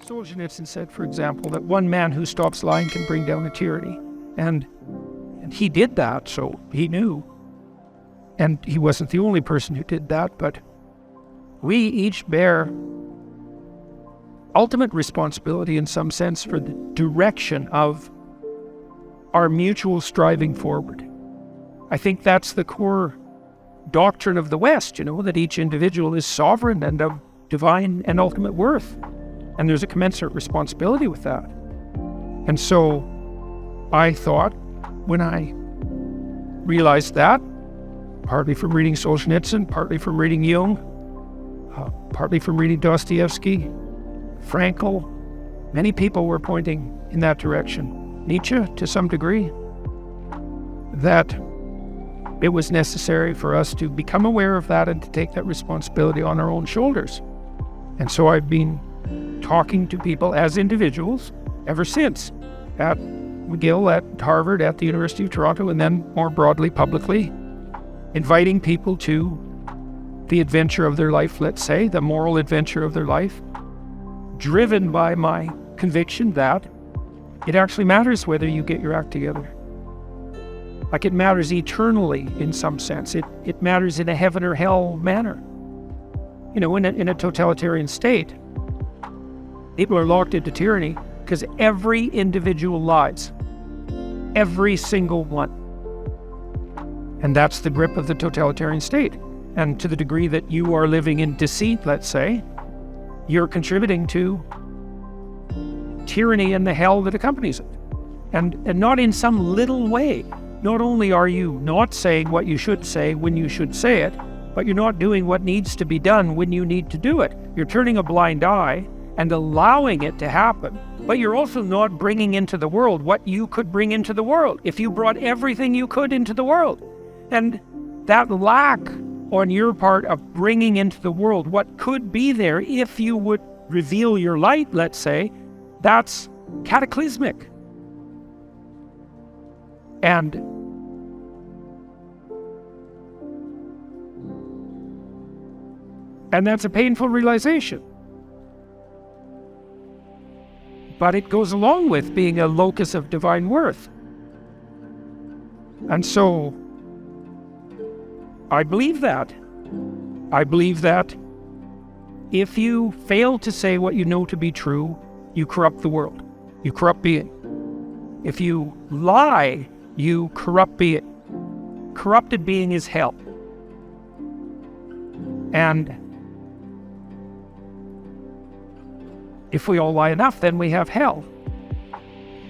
Solzhenitsyn said, for example, that one man who stops lying can bring down a tyranny. And he did that, so he knew. And he wasn't the only person who did that, but we each bear ultimate responsibility in some sense for the direction of our mutual striving forward. I think that's the core doctrine of the West, that each individual is sovereign and of divine and ultimate worth. And there's a commensurate responsibility with that. And so I thought, when I realized that, partly from reading Solzhenitsyn, partly from reading Jung, partly from reading Dostoevsky, Frankl, many people were pointing in that direction. Nietzsche, to some degree, that it was necessary for us to become aware of that and to take that responsibility on our own shoulders. And so I've been talking to people as individuals ever since, at McGill, at Harvard, at the University of Toronto, and then more broadly, publicly, inviting people to the adventure of their life, let's say, the moral adventure of their life, driven by my conviction that it actually matters whether you get your act together. Like, it matters eternally in some sense. It matters in a heaven or hell manner. In a totalitarian state, people are locked into tyranny because every individual lies. Every single one. And that's the grip of the totalitarian state. And to the degree that you are living in deceit, let's say, you're contributing to tyranny and the hell that accompanies it. And not in some little way. Not only are you not saying what you should say when you should say it, but you're not doing what needs to be done when you need to do it. You're turning a blind eye and allowing it to happen. But you're also not bringing into the world what you could bring into the world if you brought everything you could into the world. And that lack on your part of bringing into the world what could be there if you would reveal your light, let's say, that's cataclysmic. And that's a painful realization. But it goes along with being a locus of divine worth. And so, I believe that. I believe that if you fail to say what you know to be true, you corrupt the world. You corrupt being. If you lie, you corrupt being. Corrupted being is hell. And if we all lie enough, then we have hell.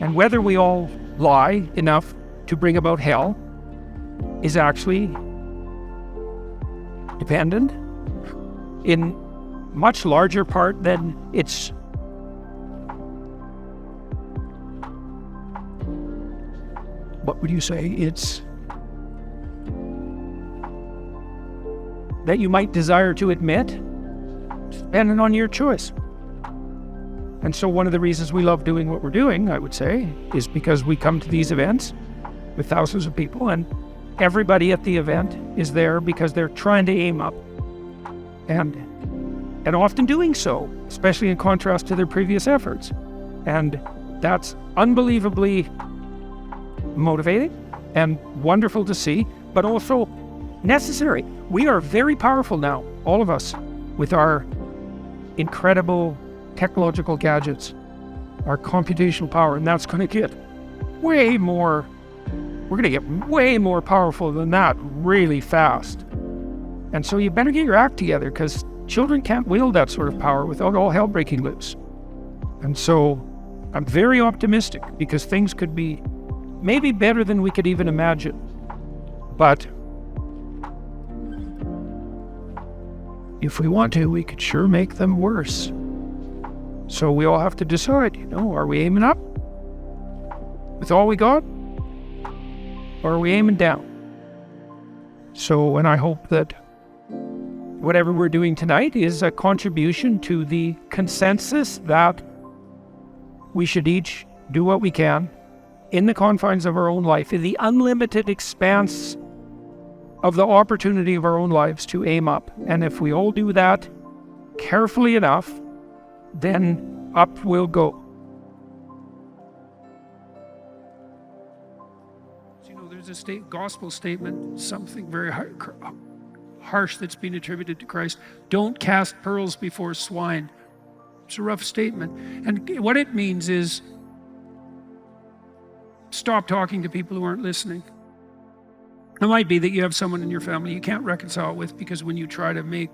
And whether we all lie enough to bring about hell is actually dependent in much larger part than it's what would you say? It's that you might desire to admit, depending on your choice. And so one of the reasons we love doing what we're doing, I would say, is because we come to these events with thousands of people, and everybody at the event is there because they're trying to aim up. And often doing so, especially in contrast to their previous efforts. And that's unbelievably motivating and wonderful to see, but also necessary. We are very powerful now, all of us, with our incredible technological gadgets, our computational power, and that's going to get way more, we're going to get way more powerful than that really fast. And so you better get your act together, because children can't wield that sort of power without all hell breaking loose. And so I'm very optimistic, because things could be maybe better than we could even imagine. But if we want to, we could sure make them worse. So we all have to decide, are we aiming up with all we got? Or are we aiming down? So, and I hope that whatever we're doing tonight is a contribution to the consensus that we should each do what we can in the confines of our own life, in the unlimited expanse of the opportunity of our own lives to aim up. And if we all do that carefully enough, then up we'll go. You know, there's a gospel statement, something very harsh that's been attributed to Christ. Don't cast pearls before swine. It's a rough statement. And what it means is stop talking to people who aren't listening. It might be that you have someone in your family you can't reconcile with, because when you try to make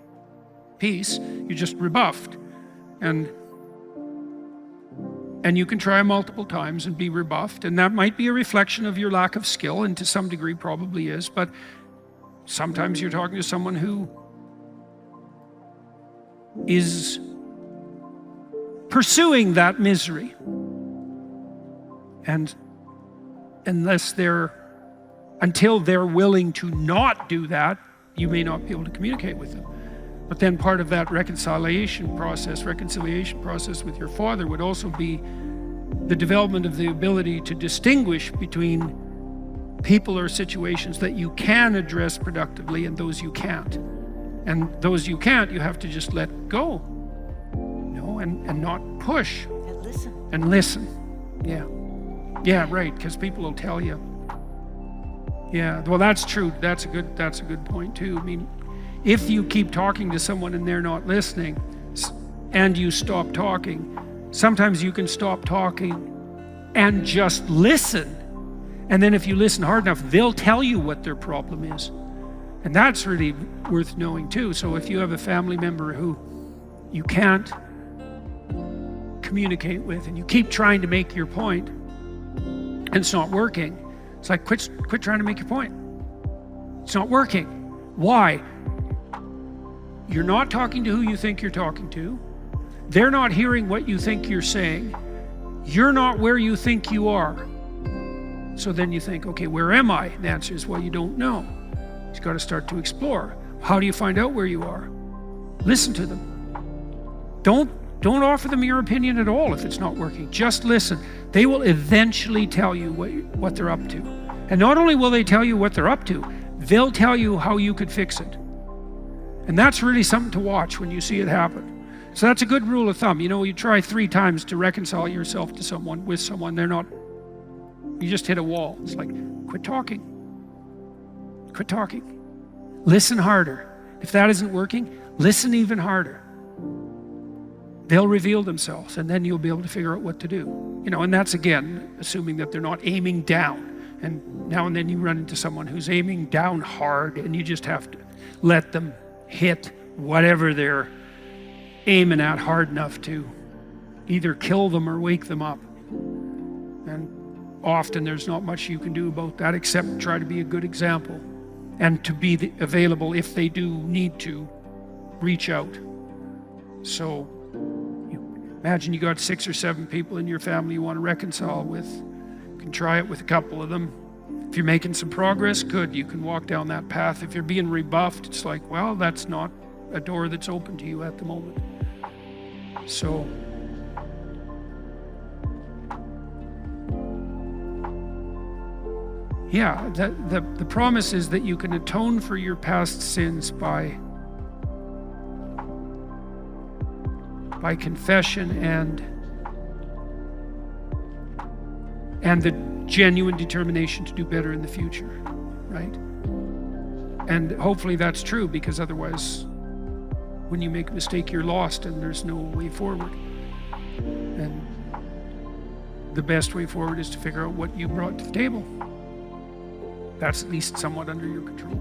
peace, you're just rebuffed. And you can try multiple times and be rebuffed, and that might be a reflection of your lack of skill, and to some degree probably is, but sometimes you're talking to someone who is pursuing that misery. And until they're willing to not do that, you may not be able to communicate with them. But then part of that reconciliation process with your father would also be the development of the ability to distinguish between people or situations that you can address productively and those you can't. And those you can't, you have to just let go, and not push. And listen. Yeah, right, because people will tell you. Yeah, well, that's true. That's a good point too. I mean, if you keep talking to someone and they're not listening, and you stop talking, sometimes you can stop talking and just listen. And then if you listen hard enough, they'll tell you what their problem is. And that's really worth knowing too. So if you have a family member who you can't communicate with, and you keep trying to make your point, and it's not working, it's like, quit trying to make your point. It's not working. Why? You're not talking to who you think you're talking to. They're not hearing what you think you're saying. You're not where you think you are. So then you think, okay, where am I? The answer is, well, you don't know. You've got to start to explore. How do you find out where you are? Listen to them. Don't offer them your opinion at all if it's not working. Just listen. They will eventually tell you what they're up to. And not only will they tell you what they're up to, they'll tell you how you could fix it. And that's really something to watch when you see it happen. So that's a good rule of thumb. You try 3 times to reconcile yourself to someone, with someone, you just hit a wall. It's like, quit talking. Quit talking. Listen harder. If that isn't working, listen even harder. They'll reveal themselves, and then you'll be able to figure out what to do. And that's, again, assuming that they're not aiming down. And now and then you run into someone who's aiming down hard, and you just have to let them hit whatever they're aiming at hard enough to either kill them or wake them up. And often there's not much you can do about that except try to be a good example, and to be available if they do need to reach out. So imagine you got 6 or 7 people in your family you want to reconcile with. You can try it with a couple of them. If you're making some progress, good, you can walk down that path. If you're being rebuffed, it's like, well, that's not a door that's open to you at the moment. So yeah, the promise is that you can atone for your past sins by confession and the genuine determination to do better in the future, right? And hopefully that's true, because otherwise, when you make a mistake, you're lost and there's no way forward. And the best way forward is to figure out what you brought to the table. That's at least somewhat under your control.